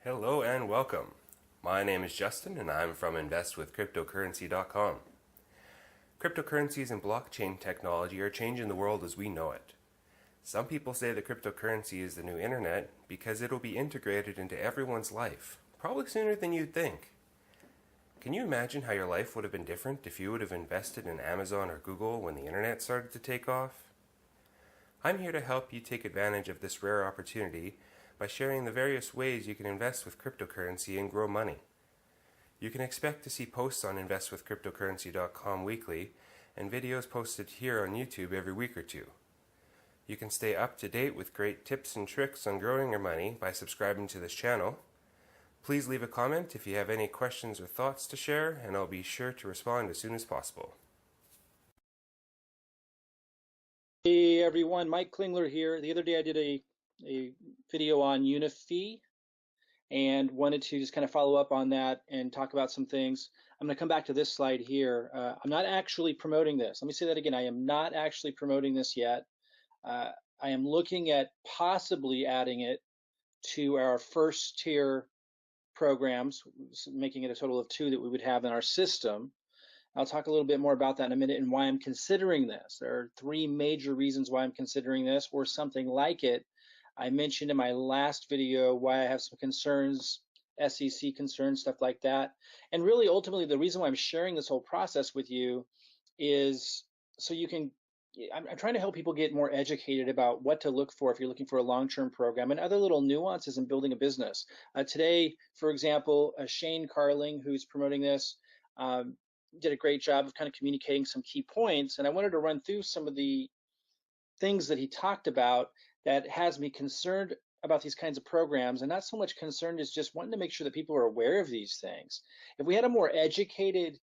Hello and welcome. My name is Justin and I'm from investwithcryptocurrency.com. Cryptocurrencies and blockchain technology are changing the world as we know it. Some people say that cryptocurrency is the new internet because it'll be integrated into everyone's life, probably sooner than you'd think. Can you imagine how your life would have been different if you would have invested in Amazon or Google when the internet started to take off? I'm here to help you take advantage of this rare opportunity by sharing the various ways you can invest with cryptocurrency and grow money. You can expect to see posts on investwithcryptocurrency.com weekly and videos posted here on YouTube every week or two. You can stay up to date with great tips and tricks on growing your money by subscribing to this channel. Please leave a comment if you have any questions or thoughts to share, and I'll be sure to respond as soon as possible. Hey everyone, Mike Klingler here. The other day I did a video on Unifii and wanted to just kind of follow up on that and talk about some things. I'm going to come back to this slide here. I'm not actually promoting this. Let me say that again. I am not actually promoting this yet. I am looking at possibly adding it to our first tier programs, making it a total of 2 that we would have in our system. I'll talk a little bit more about that in a minute and why I'm considering this. There are 3 major reasons why I'm considering this or something like it. I mentioned in my last video why I have some concerns, SEC concerns, stuff like that. And really, ultimately, the reason why I'm sharing this whole process with you is so you can, I'm trying to help people get more educated about what to look for if you're looking for a long-term program and other little nuances in building a business. Today, for example, Shane Carling, who's promoting this, did a great job of kind of communicating some key points. And I wanted to run through some of the things that he talked about that has me concerned about these kinds of programs, and not so much concerned as just wanting to make sure that people are aware of these things. If we had a more educated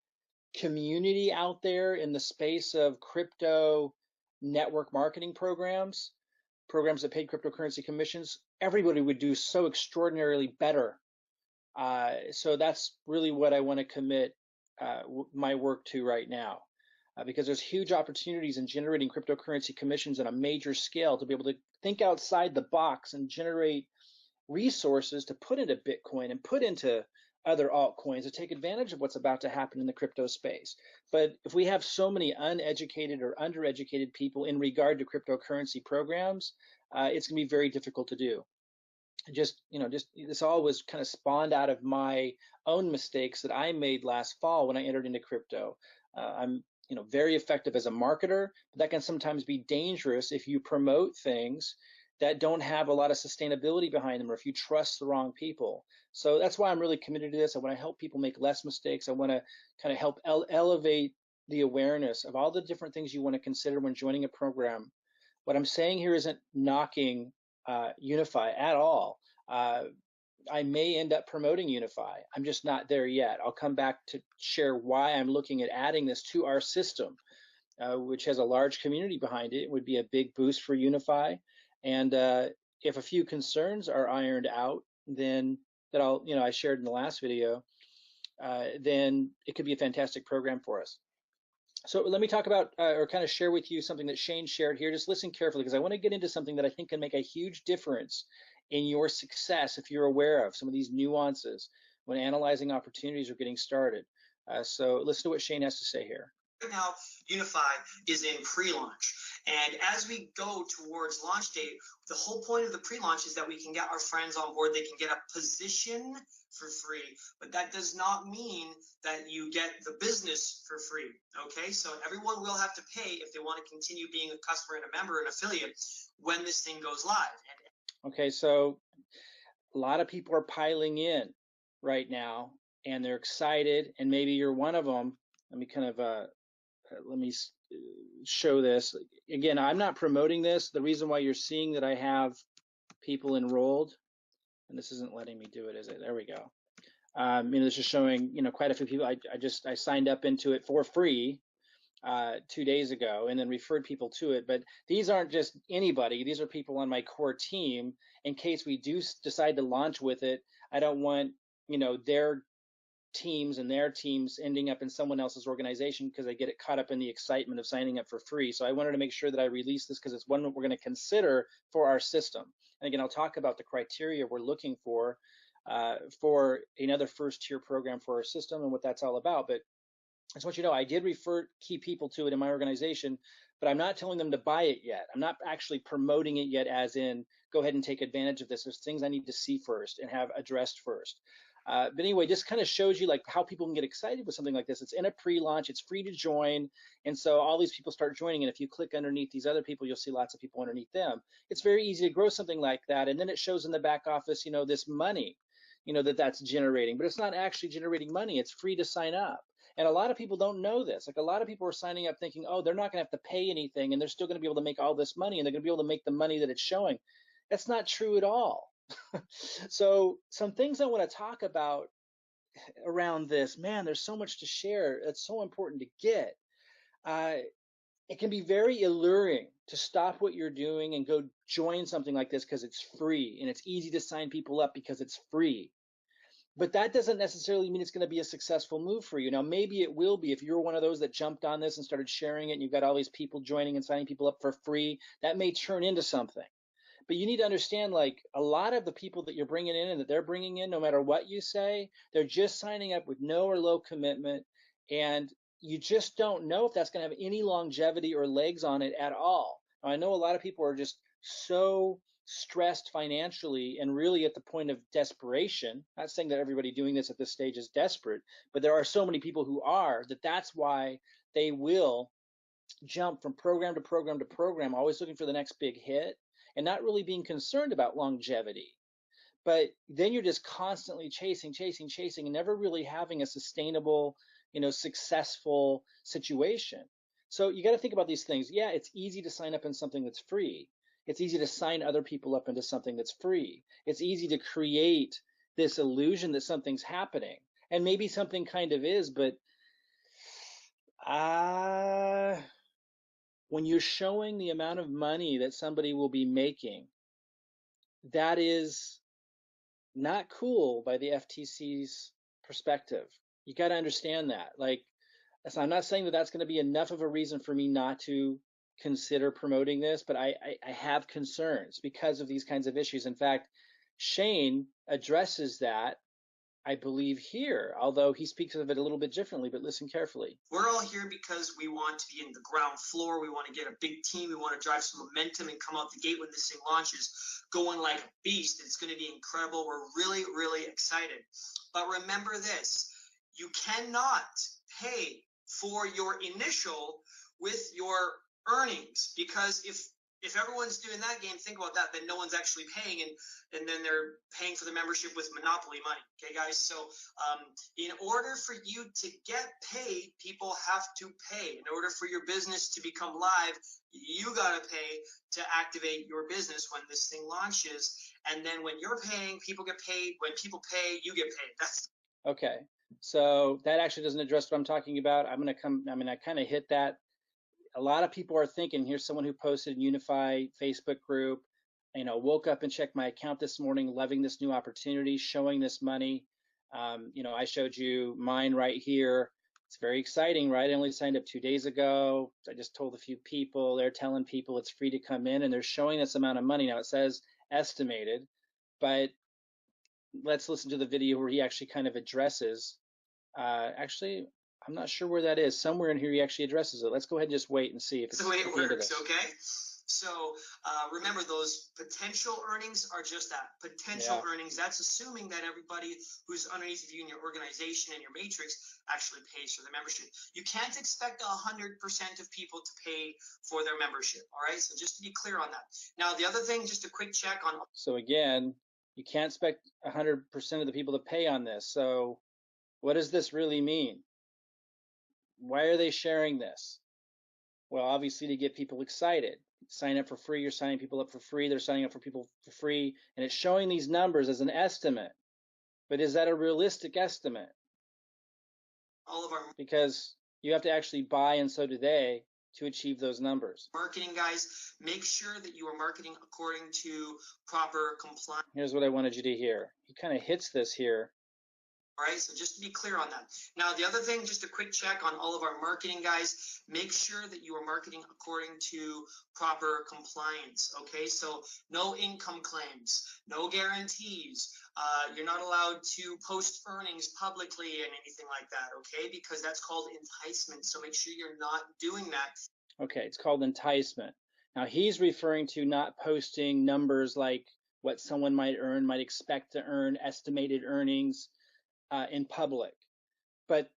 community out there in the space of crypto network marketing programs that paid cryptocurrency commissions, everybody would do so extraordinarily better. So that's really what I want to commit my work to right now. Because there's huge opportunities in generating cryptocurrency commissions on a major scale to be able to think outside the box and generate resources to put into Bitcoin and put into other altcoins to take advantage of what's about to happen in the crypto space. But if we have so many uneducated or undereducated people in regard to cryptocurrency programs, it's going to be very difficult to do. Just this all was kind of spawned out of my own mistakes that I made last fall when I entered into crypto. I'm very effective as a marketer, but that can sometimes be dangerous if you promote things that don't have a lot of sustainability behind them, or if you trust the wrong people. So that's why I'm really committed to this. I want to help people make less mistakes. I want to kind of help elevate the awareness of all the different things you want to consider when joining a program. What I'm saying here isn't knocking Unifii at all. I may end up promoting Unifii. I'm just not there yet. I'll come back to share why I'm looking at adding this to our system, which has a large community behind it. It would be a big boost for Unifii. And if a few concerns are ironed out, then that I shared in the last video, then it could be a fantastic program for us. So let me talk about or kind of share with you something that Shane shared here. Just listen carefully, because I want to get into something that I think can make a huge difference in your success if you're aware of some of these nuances when analyzing opportunities or getting started. So listen to what Shane has to say here. Right now, Unifii is in pre-launch. And as we go towards launch date, the whole point of the pre-launch is that we can get our friends on board. They can get a position for free, but that does not mean that you get the business for free. Okay, so everyone will have to pay if they want to continue being a customer and a member and affiliate when this thing goes live. Okay, so a lot of people are piling in right now, and they're excited, and maybe you're one of them. Let me kind of let me show this. Again, I'm not promoting this. The reason why you're seeing that I have people enrolled, and this isn't letting me do it, is it? There we go. This is showing, quite a few people. I signed up into it for free 2 days ago and then referred people to it. But these aren't just anybody. These are people on my core team. In case we do decide to launch with it, I don't want, their teams and their teams ending up in someone else's organization because they get it caught up in the excitement of signing up for free. So I wanted to make sure that I release this because it's one that we're going to consider for our system. And again, I'll talk about the criteria we're looking for for another first tier program for our system and what that's all about. But I just want you to know, I did refer key people to it in my organization, but I'm not telling them to buy it yet. I'm not actually promoting it yet, as in, go ahead and take advantage of this. There's things I need to see first and have addressed first. But anyway, this kind of shows you like how people can get excited with something like this. It's in a pre-launch, it's free to join. And so all these people start joining. And if you click underneath these other people, you'll see lots of people underneath them. It's very easy to grow something like that. And then it shows in the back office, this money, that's generating, but it's not actually generating money. It's free to sign up. And a lot of people don't know this. Like a lot of people are signing up thinking, oh, they're not going to have to pay anything and they're still going to be able to make all this money and they're going to be able to make the money that it's showing. That's not true at all. So some things I want to talk about around this, man, there's so much to share. It's so important to get. It can be very alluring to stop what you're doing and go join something like this because it's free, and it's easy to sign people up because it's free. But that doesn't necessarily mean it's going to be a successful move for you. Now, maybe it will be if you're one of those that jumped on this and started sharing it and you've got all these people joining and signing people up for free. That may turn into something. But you need to understand, like, a lot of the people that you're bringing in and that they're bringing in, no matter what you say, they're just signing up with no or low commitment. And you just don't know if that's going to have any longevity or legs on it at all. Now, I know a lot of people are just so stressed financially and really at the point of desperation. Not saying that everybody doing this at this stage is desperate, but there are so many people who are, that's why they will jump from program to program to program, always looking for the next big hit and not really being concerned about longevity. But then you're just constantly chasing and never really having a sustainable, successful situation. So you got to think about these things. Yeah, it's easy to sign up in something that's free. It's easy to sign other people up into something that's free. It's easy to create this illusion that something's happening. And maybe something kind of is, but when you're showing the amount of money that somebody will be making, that is not cool by the FTC's perspective. You got to understand that. Like, so I'm not saying that that's going to be enough of a reason for me not to consider promoting this, but I have concerns because of these kinds of issues. In fact, Shane addresses that, I believe, here, although he speaks of it a little bit differently, but listen carefully. We're all here because we want to be in the ground floor. We want to get a big team. We want to drive some momentum and come out the gate when this thing launches going like a beast. It's going to be incredible. We're really, really excited. But remember this, you cannot pay for your initial with your earnings, because if everyone's doing that game, think about that, then no one's actually paying, and then they're paying for the membership with monopoly money. Okay, guys? So in order for you to get paid, people have to pay. In order for your business to become live, you got to pay to activate your business when this thing launches. And then when you're paying, people get paid. When people pay, you get paid. That's okay. So that actually doesn't address what I'm talking about. I kind of hit that. A lot of people are thinking, here's someone who posted in Unifii Facebook group, woke up and checked my account this morning, loving this new opportunity, showing this money. I showed you mine right here. It's very exciting, right? I only signed up 2 days ago. I just told a few people. They're telling people it's free to come in, and they're showing this amount of money. Now, it says estimated, but let's listen to the video where he actually kind of addresses. Actually, I'm not sure where that is. Somewhere in here he actually addresses it. Let's go ahead and just wait and see if it's the way it works, okay? So remember, those potential earnings are just that, potential earnings. That's assuming that everybody who's underneath of you in your organization and your matrix actually pays for the membership. You can't expect 100% of people to pay for their membership, all right? So just to be clear on that. Now, the other thing, just a quick check on. So again, you can't expect 100% of the people to pay on this. So what does this really mean? Why are they sharing this? Well, obviously to get people excited. Sign up for free, you're signing people up for free, they're signing up for people for free, and it's showing these numbers as an estimate. But is that a realistic estimate? All of our because you have to actually buy, and so do they, to achieve those numbers. Marketing guys, make sure that you are marketing according to proper compliance. Here's what I wanted you to hear. He kind of hits this here. All right, so just to be clear on that. Now, the other thing, just a quick check on all of our marketing guys, make sure that you are marketing according to proper compliance, okay? So no income claims, no guarantees. You're not allowed to post earnings publicly and anything like that, okay? Because that's called enticement, so make sure you're not doing that. Okay, it's called enticement. Now, he's referring to not posting numbers like what someone might earn, might expect to earn, estimated earnings, in public. But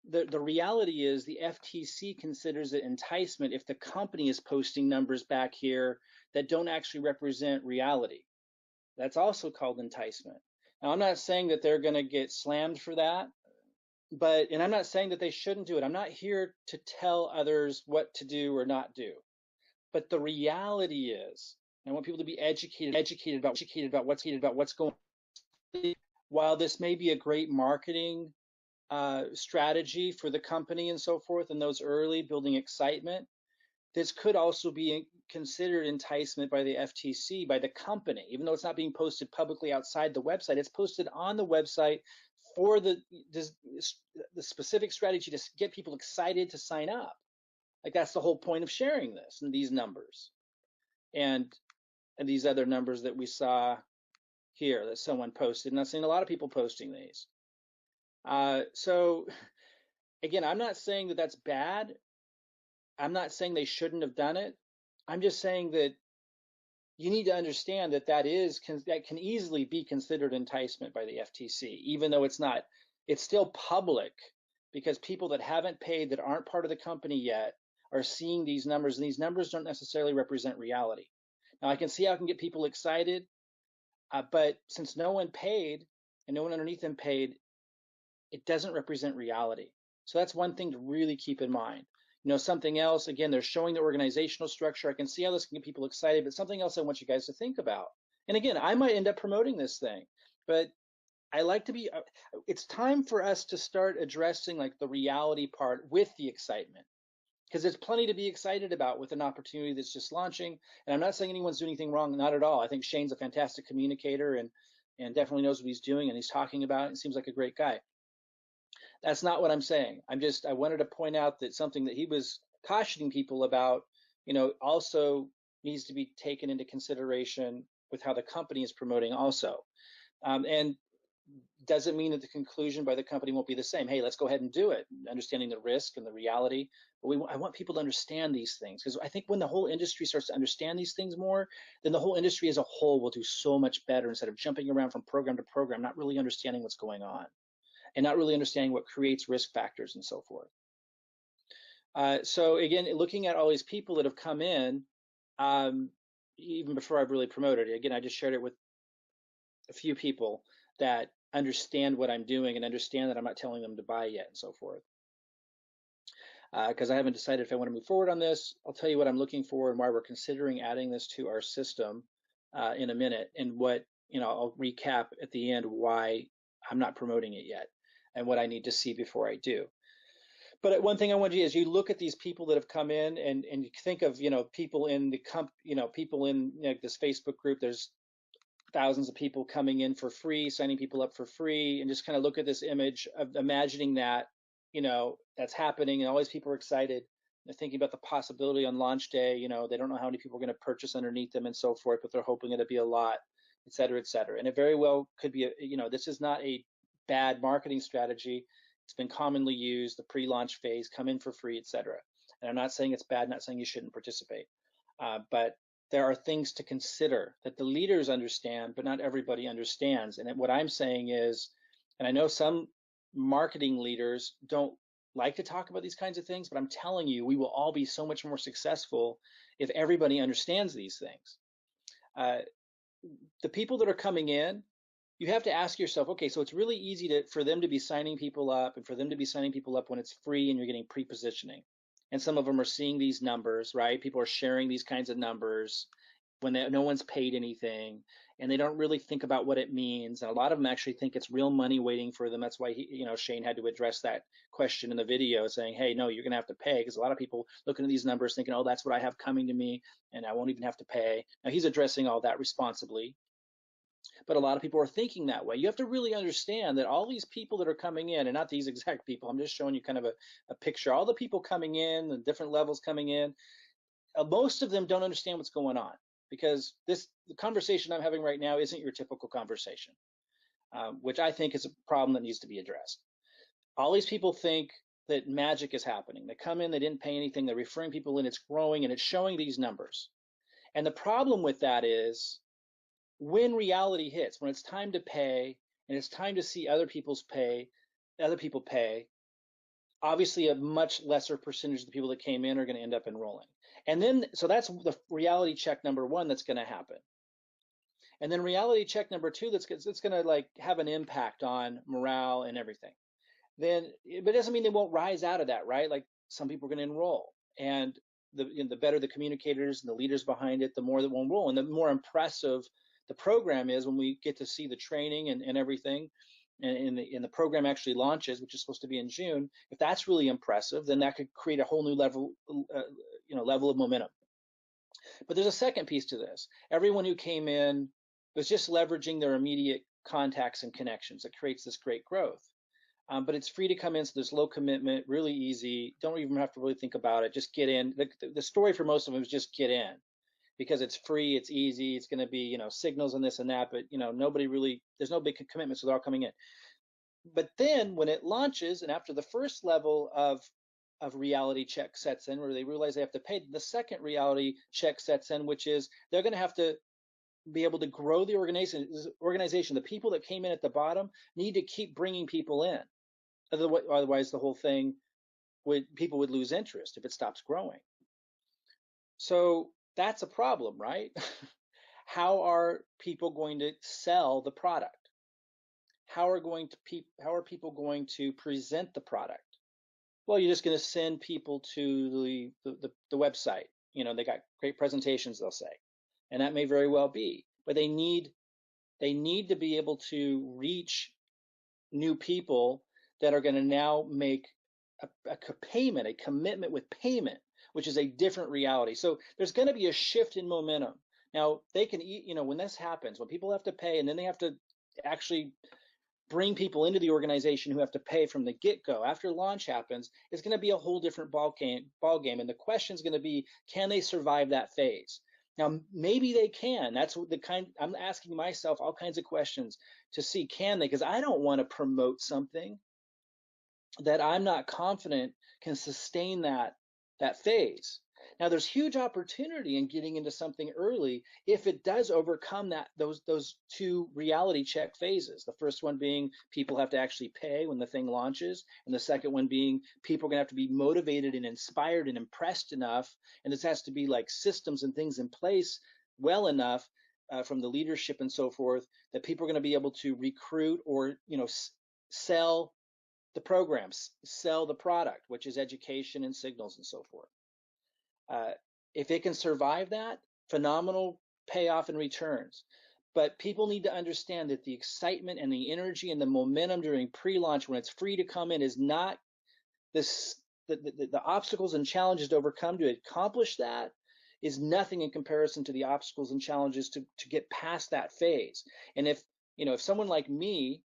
the reality is the FTC considers it enticement if the company is posting numbers back here that don't actually represent reality. That's also called enticement. Now, I'm not saying that they're going to get slammed for that, and I'm not saying that they shouldn't do it. I'm not here to tell others what to do or not do. But the reality is, I want people to be educated about what's going on. While this may be a great marketing strategy for the company and so forth, and those early building excitement, this could also be considered enticement by the FTC, by the company, even though it's not being posted publicly outside the website. It's posted on the website for the specific strategy to get people excited to sign up. Like, that's the whole point of sharing this and these numbers and these other numbers that we saw here that someone posted. And I've seen a lot of people posting these. So again, I'm not saying that that's bad. I'm not saying they shouldn't have done it. I'm just saying that you need to understand that that can easily be considered enticement by the FTC, even though it's not. It's still public, because people that haven't paid, that aren't part of the company yet, are seeing these numbers, and these numbers don't necessarily represent reality. Now, I can see how I can get people excited, but since no one paid and no one underneath them paid, it doesn't represent reality. So that's one thing to really keep in mind. Something else, again, they're showing the organizational structure. I can see how this can get people excited, but something else I want you guys to think about. And again, I might end up promoting this thing, but I like to be, it's time for us to start addressing like the reality part with the excitement, because there's plenty to be excited about with an opportunity that's just launching. And I'm not saying anyone's doing anything wrong, not at all. I think Shane's a fantastic communicator and definitely knows what he's doing and he's talking about it and seems like a great guy. That's not what I'm saying. I wanted to point out that something that he was cautioning people about, also needs to be taken into consideration with how the company is promoting also. And doesn't mean that the conclusion by the company won't be the same. Hey, let's go ahead and do it, understanding the risk and the reality. But I want people to understand these things, because I think when the whole industry starts to understand these things more, then the whole industry as a whole will do so much better instead of jumping around from program to program, not really understanding what's going on and not really understanding what creates risk factors and so forth. So again, looking at all these people that have come in, even before I've really promoted it, again, I just shared it with a few people that understand what I'm doing and understand that I'm not telling them to buy yet and so forth. Because I haven't decided if I want to move forward on this. I'll tell you what I'm looking for and why we're considering adding this to our system in a minute, and what, I'll recap at the end why I'm not promoting it yet and what I need to see before I do. But one thing I want you is you look at these people that have come in and you think of, people in the people in this Facebook group. There's thousands of people coming in for free, signing people up for free, and just kind of look at this image of imagining that, that's happening, and all these people are excited. They're thinking about the possibility on launch day. They don't know how many people are going to purchase underneath them and so forth, but they're hoping it'll be a lot, et cetera, et cetera. And it very well could be, this is not a bad marketing strategy. It's been commonly used, the pre-launch phase, come in for free, et cetera. And I'm not saying it's bad, not saying you shouldn't participate, but there are things to consider that the leaders understand, but not everybody understands. And what I'm saying is, and I know some marketing leaders don't like to talk about these kinds of things, but I'm telling you, we will all be so much more successful if everybody understands these things. The people that are coming in, you have to ask yourself, okay, so it's really easy for them to be signing people up, and for them to be signing people up when it's free and you're getting pre-positioning. And some of them are seeing these numbers, right? People are sharing these kinds of numbers when no one's paid anything, and they don't really think about what it means. And a lot of them actually think it's real money waiting for them. That's why Shane had to address that question in the video, saying, hey, no, you're going to have to pay, because a lot of people looking at these numbers thinking, oh, that's what I have coming to me, and I won't even have to pay. Now, he's addressing all that responsibly. But a lot of people are thinking that way. You have to really understand that all these people that are coming in, and not these exact people, I'm just showing you kind of a picture, all the people coming in, the different levels coming in, most of them don't understand what's going on, because the conversation I'm having right now isn't your typical conversation, which I think is a problem that needs to be addressed. All these people think that magic is happening. They come in, they didn't pay anything, they're referring people in, it's growing, and it's showing these numbers. And the problem with that is, when reality hits, when it's time to pay and it's time to see other people pay, obviously a much lesser percentage of the people that came in are going to end up enrolling. And then, so that's the reality check number one that's going to happen. And then reality check number two that's going to like have an impact on morale and everything. Then, but it doesn't mean they won't rise out of that, right? Like, some people are going to enroll, and the better the communicators and the leaders behind it, the more that will enroll, and the more impressive the program is when we get to see the training and everything, and the program actually launches, which is supposed to be in June. If that's really impressive, then that could create a whole new level, level of momentum. But there's a second piece to this. Everyone who came in was just leveraging their immediate contacts and connections. That creates this great growth. But it's free to come in, so there's low commitment, really easy. Don't even have to really think about it. Just get in. The story for most of them is just get in, because it's free, it's easy, it's going to be, signals and this and that, but, nobody really, there's no big commitment, so they're all coming in. But then when it launches, and after the first level of reality check sets in, where they realize they have to pay, the second reality check sets in, which is they're going to have to be able to grow the organization. The people that came in at the bottom need to keep bringing people in. Otherwise, the whole thing people would lose interest if it stops growing. So that's a problem, right? How are people going to sell the product? How are people going to present the product? Well, you're just going to send people to the website. They got great presentations, they'll say, and that may very well be. But they need to be able to reach new people that are going to now make a commitment with payment, which is a different reality. So there's going to be a shift in momentum. Now, they can, when this happens, when people have to pay, and then they have to actually bring people into the organization who have to pay from the get-go, after launch happens, it's going to be a whole different ball game. And the question is going to be, can they survive that phase? Now, maybe they can. That's I'm asking myself all kinds of questions to see, can they? Because I don't want to promote something that I'm not confident can sustain that phase. Now, there's huge opportunity in getting into something early if it does overcome those two reality check phases. The first one being people have to actually pay when the thing launches, and the second one being people are going to have to be motivated and inspired and impressed enough, and this has to be like systems and things in place well enough from the leadership and so forth, that people are going to be able to recruit or sell the programs, sell the product, which is education and signals and so forth. If it can survive that, phenomenal payoff and returns. But people need to understand that the excitement and the energy and the momentum during pre-launch, when it's free to come in, is not the obstacles and challenges to overcome to accomplish that is nothing in comparison to the obstacles and challenges to get past that phase. And if someone like me,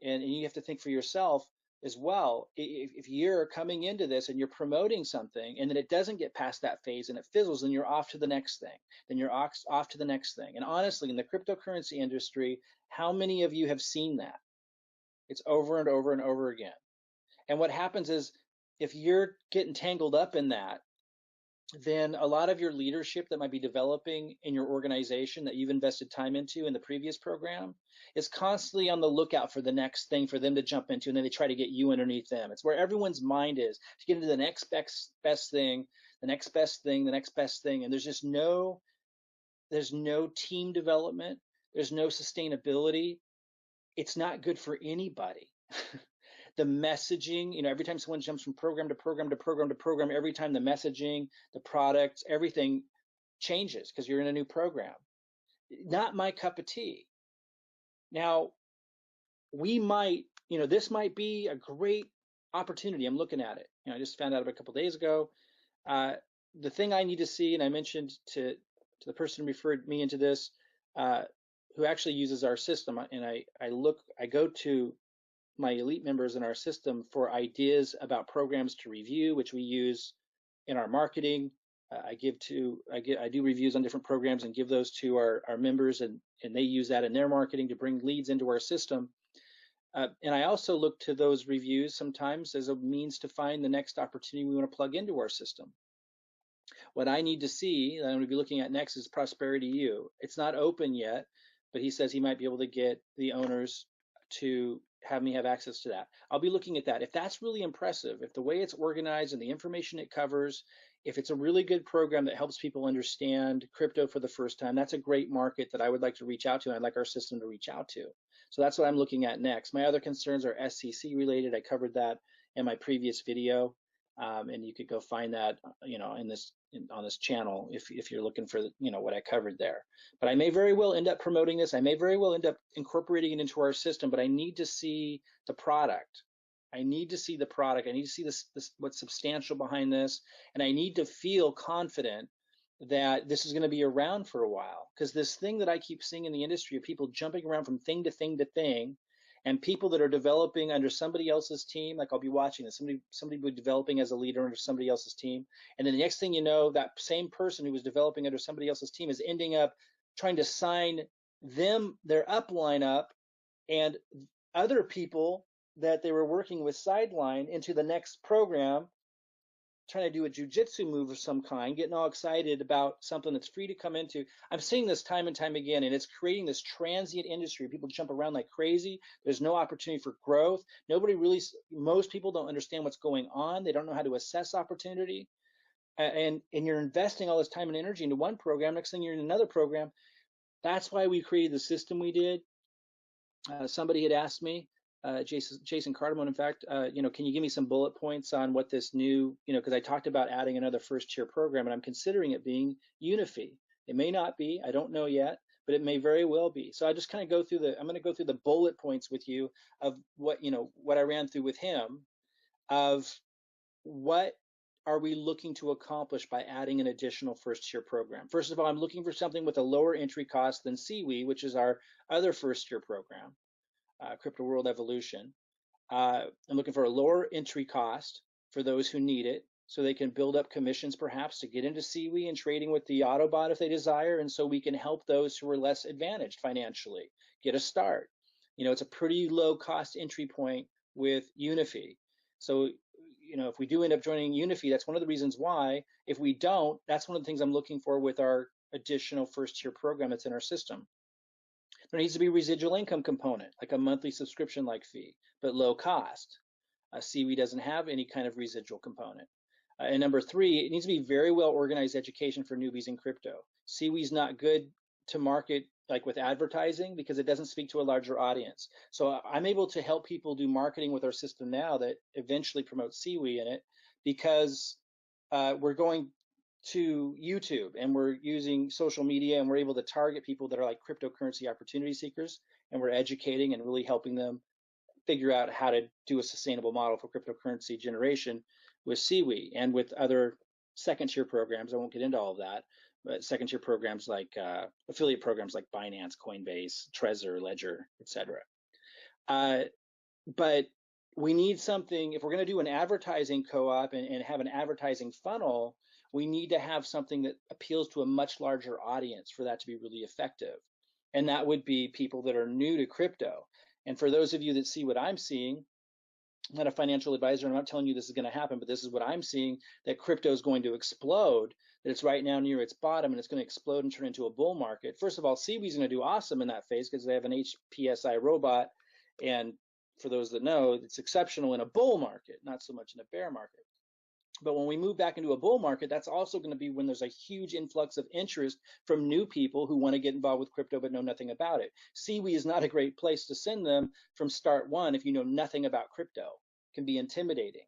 and you have to think for yourself as well, if you're coming into this and you're promoting something and then it doesn't get past that phase and it fizzles, then you're off to the next thing. Then you're off to the next thing. And honestly, in the cryptocurrency industry, how many of you have seen that? It's over and over and over again. And what happens is, if you're getting tangled up in that, then a lot of your leadership that might be developing in your organization that you've invested time into in the previous program is constantly on the lookout for the next thing for them to jump into, and then they try to get you underneath them. It's where everyone's mind is, to get into the next best thing, the next best thing, the next best thing, and there's no team development, there's no sustainability. It's not good for anybody. The messaging, every time someone jumps from program to program to program to program, every time the messaging, the products, everything changes because you're in a new program. Not my cup of tea. Now, we might, this might be a great opportunity. I'm looking at it. I just found out a couple of days ago. The thing I need to see, and I mentioned to the person who referred me into this, who actually uses our system, and I go to my elite members in our system for ideas about programs to review, which we use in our marketing. I do reviews on different programs and give those to our members, and they use that in their marketing to bring leads into our system. And I also look to those reviews sometimes as a means to find the next opportunity we want to plug into our system. What I need to see, that I'm going to be looking at next, is Prosperity U. It's not open yet, but he says he might be able to get the owners to have me have access to that. I'll be looking at that. If that's really impressive, if the way it's organized and the information it covers, if it's a really good program that helps people understand crypto for the first time, that's a great market that I would like to reach out to, and I'd like our system to reach out to. So that's what I'm looking at next. My other concerns are SEC related. I covered that in my previous video, and you could go find that, on this channel if you're looking for, what I covered there. But I may very well end up promoting this. I may very well end up incorporating it into our system, but I need to see the product. I need to see the product. I need to see this what's substantial behind this, and I need to feel confident that this is going to be around for a while. Because this thing that I keep seeing in the industry of people jumping around from thing to thing to thing, and people that are developing under somebody else's team, like I'll be watching this, somebody be developing as a leader under somebody else's team, and then the next thing you know, that same person who was developing under somebody else's team is ending up trying to sign their upline up and other people that they were working with sideline into the next program, trying to do a jujitsu move of some kind, getting all excited about something that's free to come into. I'm seeing this time and time again, and it's creating this transient industry. People jump around like crazy. There's no opportunity for growth. Most people don't understand what's going on. They don't know how to assess opportunity. And you're investing all this time and energy into one program. Next thing you're in another program. That's why we created the system we did. Somebody had asked me, Jason Cardamone, in fact, can you give me some bullet points on what this new, because I talked about adding another first tier program, and I'm considering it being Unifii. It may not be, I don't know yet, but it may very well be. So I just kind of I'm going to go through the bullet points with you of what I ran through with him, of what are we looking to accomplish by adding an additional first tier program. First of all, I'm looking for something with a lower entry cost than Seaweed, which is our other first tier program. Crypto World Evolution. I'm looking for a lower entry cost for those who need it, so they can build up commissions perhaps to get into Seaweed and trading with the Autobot if they desire, and so we can help those who are less advantaged financially get a start. It's a pretty low cost entry point with Unifii. So, if we do end up joining Unifii, that's one of the reasons why. If we don't, that's one of the things I'm looking for with our additional first tier program that's in our system. There needs to be a residual income component, like a monthly subscription-like fee, but low cost. Seaweed doesn't have any kind of residual component. And number three, it needs to be very well organized education for newbies in crypto. Seaweed's not good to market like with advertising because it doesn't speak to a larger audience. So I'm able to help people do marketing with our system now that eventually promotes Seaweed in it, because we're going to YouTube and we're using social media, and we're able to target people that are like cryptocurrency opportunity seekers, and we're educating and really helping them figure out how to do a sustainable model for cryptocurrency generation with Seaweed and with other second tier programs. I won't get into all of that, but second tier programs like affiliate programs like Binance, Coinbase, Trezor, Ledger, etc. But we need something, if we're going to do an advertising co-op and have an advertising funnel, we need to have something that appeals to a much larger audience for that to be really effective. And that would be people that are new to crypto. And for those of you that see what I'm seeing, I'm not a financial advisor, and I'm not telling you this is going to happen, but this is what I'm seeing, that crypto is going to explode, that it's right now near its bottom, and it's going to explode and turn into a bull market. First of all, Seaweed's going to do awesome in that phase because they have an HPSI robot, and for those that know, it's exceptional in a bull market, not so much in a bear market. But when we move back into a bull market, that's also going to be when there's a huge influx of interest from new people who want to get involved with crypto but know nothing about it. Seaweed is not a great place to send them from start one if you know nothing about crypto. It can be intimidating,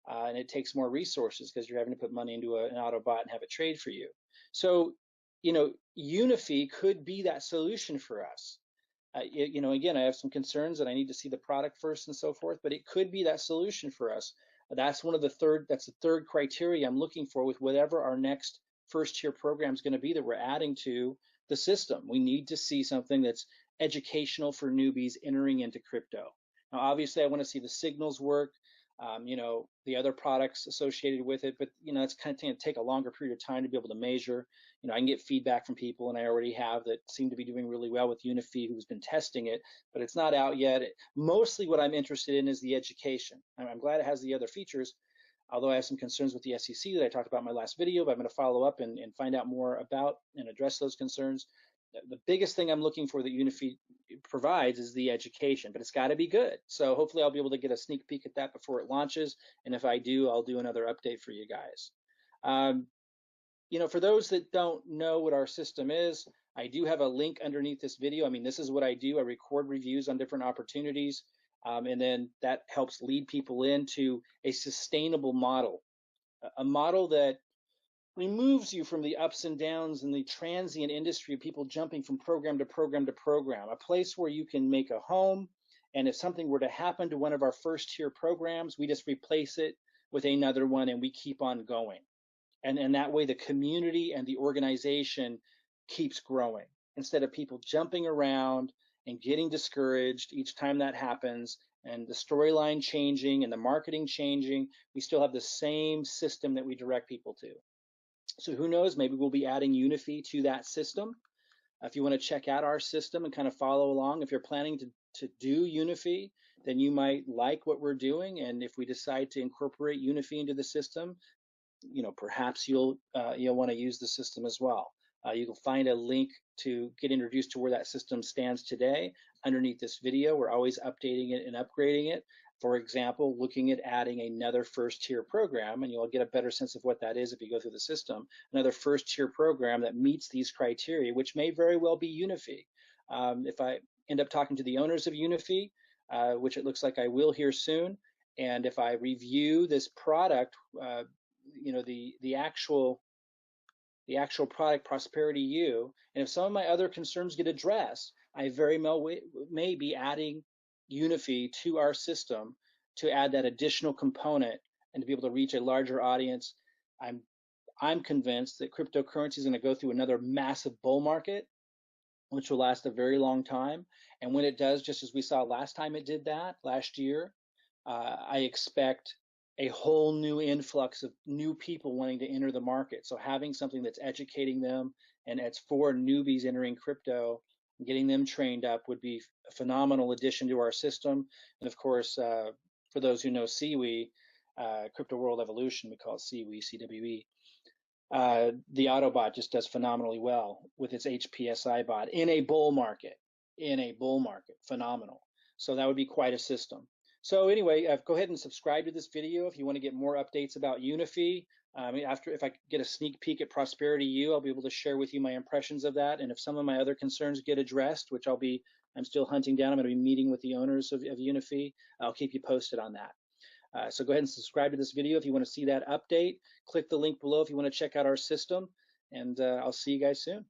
and it takes more resources because you're having to put money into an Autobot and have it trade for you. So, Unifii could be that solution for us. Again, I have some concerns and I need to see the product first and so forth, but it could be that solution for us. That's the third criteria I'm looking for with whatever our next first tier program is going to be that we're adding to the system. We need to see something that's educational for newbies entering into crypto. Now, obviously, I want to see the signals work, the other products associated with it, but it's kind of going to take a longer period of time to be able to measure. I can get feedback from people, and I already have, that seem to be doing really well with Unifii, who's been testing it, but it's not out yet. Mostly what I'm interested in is the education. I'm glad it has the other features, although I have some concerns with the SEC that I talked about in my last video, but I'm going to follow up and find out more about and address those concerns. The biggest thing I'm looking for that Unifii provides is the education, but it's got to be good. So hopefully I'll be able to get a sneak peek at that before it launches. And if I do, I'll do another update for you guys. For those that don't know what our system is, I do have a link underneath this video. I mean, this is what I do. I record reviews on different opportunities, and then that helps lead people into a sustainable model, a model that removes you from the ups and downs in the transient industry of people jumping from program to program to program, a place where you can make a home. And if something were to happen to one of our first tier programs, we just replace it with another one and we keep on going. And that way the community and the organization keeps growing, instead of people jumping around and getting discouraged each time that happens, and the storyline changing and the marketing changing. We still have the same system that we direct people to. So who knows, maybe we'll be adding Unifii to that system. If you want to check out our system and kind of follow along, if you're planning to do Unifii, then you might like what we're doing. And if we decide to incorporate Unifii into the system, perhaps you'll want to use the system as well. You'll find a link to get introduced to where that system stands today underneath this video. We're always updating it and upgrading it. For example, looking at adding another first tier program, and you'll get a better sense of what that is if you go through the system, another first tier program that meets these criteria, which may very well be Unifii. If I end up talking to the owners of Unifii, which it looks like I will here soon, and if I review this product, the actual product, Prosperity U, and if some of my other concerns get addressed, I very well may be adding Unifii to our system to add that additional component and to be able to reach a larger audience. I'm convinced that cryptocurrency is going to go through another massive bull market, which will last a very long time. And when it does, just as we saw last time it did that last year, I expect a whole new influx of new people wanting to enter the market. So having something that's educating them and it's for newbies entering crypto, getting them trained up would be a phenomenal addition to our system. And of course, for those who know CWE, Crypto World Evolution, we call it CWE, CWE. The Autobot just does phenomenally well with its HPSI bot in a bull market. Phenomenal. So that would be quite a system. So anyway, go ahead and subscribe to this video if you want to get more updates about Unifii. If I get a sneak peek at Prosperity U, I'll be able to share with you my impressions of that. And if some of my other concerns get addressed, which I'm still hunting down, I'm going to be meeting with the owners of Unifii, I'll keep you posted on that. So go ahead and subscribe to this video if you want to see that update. Click the link below if you want to check out our system, and I'll see you guys soon.